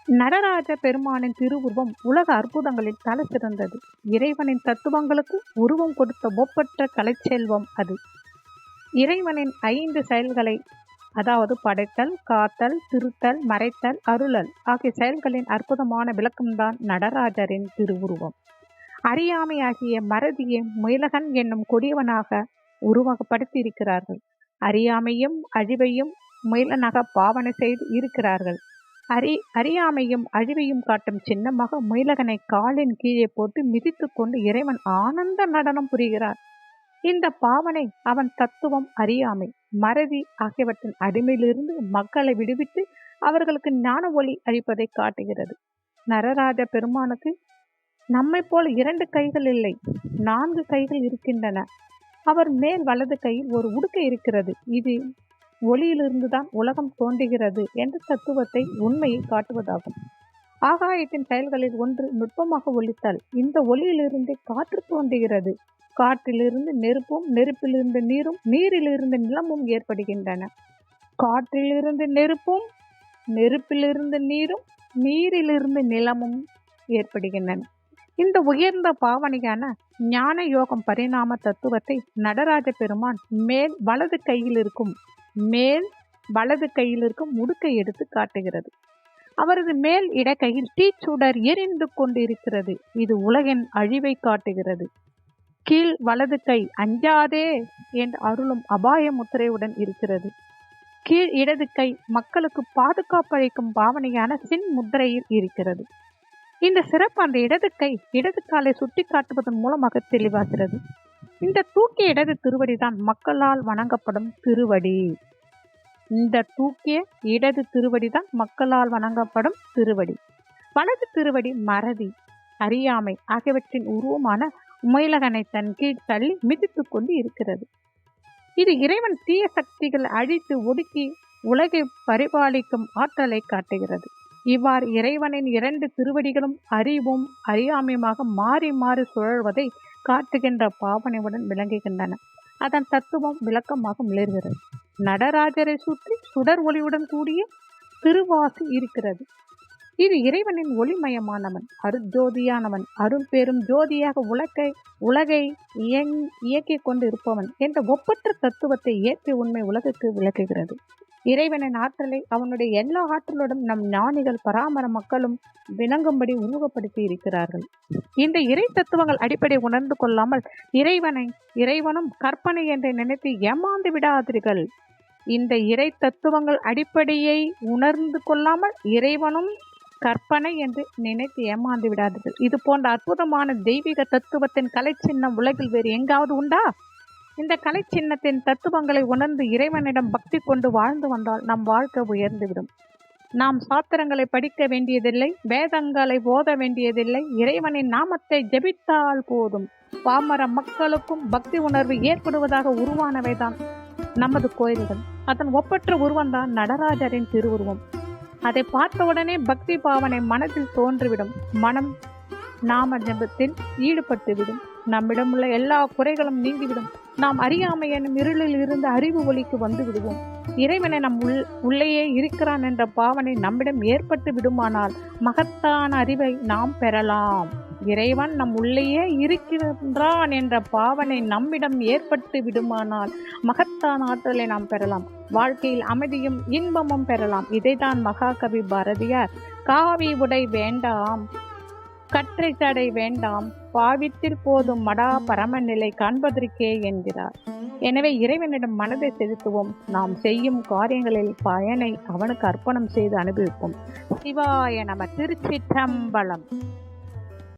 நடராஜ பெருமானின் திருவுருவம் உலக அற்புதங்களில் தலை சிறந்தது. இறைவனின் தத்துவங்களுக்கு உருவம் கொடுத்த ஒப்பற்ற கலைச்செல்வம் அது. இறைவனின் 5 செயல்களை, அதாவது படைத்தல், காத்தல், திருத்தல், மறைத்தல், அருளல் ஆகிய செயல்களின் அற்புதமான விளக்கம்தான் நடராஜரின் திருவுருவம். அறியாமை ஆகிய மறதியை முயலகன் என்னும் கொடியவனாக உருவகப்படுத்தியிருக்கிறார்கள். அறியாமையும் அழிவையும் முயலனாக பாவனை செய்து இருக்கிறார்கள். அறியாமையும் அழிவையும் காட்டும் சின்னமாக முயலகனை காலின் கீழே போட்டு மிதித்து கொண்டு இறைவன் ஆனந்த நடனம் புரிகிறார். இந்த பாவனை அவன் தத்துவம், அறியாமை, மறதி ஆகியவற்றின் அடிமையிலிருந்து மக்களை விடுவித்து அவர்களுக்கு ஞான ஒளி அளிப்பதை காட்டுகிறது. நடராஜ பெருமானுக்கு நம்மை போல் 2 கைகள் இல்லை, 4 கைகள் இருக்கின்றன. அவர் மேல் வலது கையில் ஒரு உடுக்கை இருக்கிறது. இது ஒளியிலிருந்துதான் உலகம் தோன்றுகிறது என்ற தத்துவத்தை, உண்மையை காட்டுவதாகும். ஆகாயத்தின் செயல்களில் ஒன்று நுட்பமாக ஒலித்தல். இந்த ஒளியிலிருந்து காற்று தோன்றுகிறது. காற்றிலிருந்து நெருப்பும், நெருப்பிலிருந்து நீரும், நீரிலிருந்து நிலமும் ஏற்படுகின்றன. காற்றிலிருந்து நெருப்பும், நெருப்பிலிருந்து நீரும், நீரிலிருந்து நிலமும் ஏற்படுகின்றன. இந்த உயர்ந்த பாவனையான ஞான யோகம் பரிணாம தத்துவத்தை நடராஜ பெருமான் மேல் வலது கையில் இருக்கும் முடுக்கை எடுத்து காட்டுகிறது. அவரது மேல் இடக்கையில் தீச்சுடர் எரிந்து கொண்டிருக்கிறது. இது உலகின் அழிவை காட்டுகிறது. கீழ் வலது கை அஞ்சாதே என்று அருளும் அபாய முத்திரையுடன் இருக்கிறது. கீழ் இடது கை மக்களுக்கு பாதுகாப்பளிக்கும் பாவனையான சின் முத்திரையில் இருக்கிறது. இந்த சிறப்பு அந்த இடது கை இடது காலை சுட்டி காட்டுவதன் மூலமாக தெளிவாகிறது. இந்த தூக்கிய இடது திருவடிதான் மக்களால் வணங்கப்படும் திருவடி. இந்த தூக்கிய இடது திருவடிதான் மக்களால் வணங்கப்படும் திருவடி. வலது திருவடி மறதி, அறியாமை ஆகியவற்றின் உருவமான முயலகனை தன் கீழ் தள்ளி மிதித்து கொண்டு இருக்கிறது. இது இறைவன் தீய சக்திகள் அழித்து ஒடுக்கி உலகை பரிபாலிக்கும் ஆற்றலை காட்டுகிறது. இவ்வாறு இறைவனின் 2 திருவடிகளும் அறிவும் அறியாமையுமாக மாறி மாறி சுழல்வதை காட்டுகின்ற பாவனையுடன் விளங்குகின்றன. அதன் தத்துவம் விளக்கமாக மிளர்கிறது. நடராஜரை சுற்றி சுடர் ஒளியுடன் கூடிய திருவாசி இருக்கிறது. இது இறைவனின் ஒளிமயமானவன், அருஜோதியானவன், அருள் பெரும் ஜோதியாக உலகை இயக்கிக் கொண்டு இருப்பவன் என்ற ஒப்பற்ற தத்துவத்தை ஏற்ற உண்மை உலகுக்கு விளக்குகிறது. இறைவனின் ஆற்றலை அவனுடைய எல்லா ஆற்றலுடன் நம் ஞானிகள் பராமர மக்களும் விளங்கும்படி உருவப்படுத்தி இருக்கிறார்கள். இந்த இறை தத்துவங்கள் அடிப்படை உணர்ந்து கொள்ளாமல் இறைவனும் கற்பனை என்று நினைத்து ஏமாந்து விடாதீர்கள். இந்த இறை தத்துவங்கள் அடிப்படையை உணர்ந்து கொள்ளாமல் இறைவனும் கற்பனை என்று நினைத்து ஏமாந்து விடாதீர்கள். இது போன்ற அற்புதமான தெய்வீக தத்துவத்தின் கலை சின்னம் உலகில் வேறு எங்காவது உண்டா? இந்த கலை சின்னத்தின் தத்துவங்களை உணர்ந்து இறைவனிடம் பக்தி கொண்டு வாழ்ந்து வந்தால் நம் வாழ்க்கை உயர்ந்துவிடும். நாம் சாத்திரங்களை படிக்க வேண்டியதில்லை, வேதங்களை ஓத வேண்டியதில்லை. இறைவனின் நாமத்தை ஜபித்தால் போதும். பாமர மக்களுக்கும் பக்தி உணர்வு ஏற்படுவதாக உருவானவைதான் நமது கோயில்கள். அதன் ஒப்பற்ற உருவம்தான் நடராஜரின் திருவுருவம். அதை பார்த்தவுடனே பக்தி பாவனை மனதில் தோன்றிவிடும். மனம் நாம ஜபத்தில் ஈடுபட்டுவிடும். நம்மிடமுள்ள எல்லா குறைகளும் நீங்கிவிடும். நாம் அறியாமை என்னும் இருளில் இருந்து அறிவு ஒளிக்கு வந்து விடுவோம். இறைவனை நம் உள்ளேயே இருக்கிறான் என்ற பாவனை நம்மிடம் ஏற்பட்டு விடுமானால் மகத்தான அறிவை நாம் பெறலாம். இறைவன் நம் உள்ளேயே இருக்கின்றான் என்ற பாவனை நம்மிடம் ஏற்பட்டு விடுமானால் மகத்தான ஆற்றலை நாம் பெறலாம். வாழ்க்கையில் அமைதியும் இன்பமும் பெறலாம். இதைதான் மகாகவி பாரதியார் காவி உடை வேண்டாம், கற்றை தடை வேண்டாம், பாவித்தில் போதும் மடா பரமநிலை காண்பதற்கே என்கிறார். எனவே இறைவனிடம் மனதை செலுத்துவோம். நாம் செய்யும் காரியங்களில் பயனை அவனுக்கு அர்ப்பணம் செய்து அனுபவிப்போம். சிவாய நம. திருச்சிற்றம்பலம்.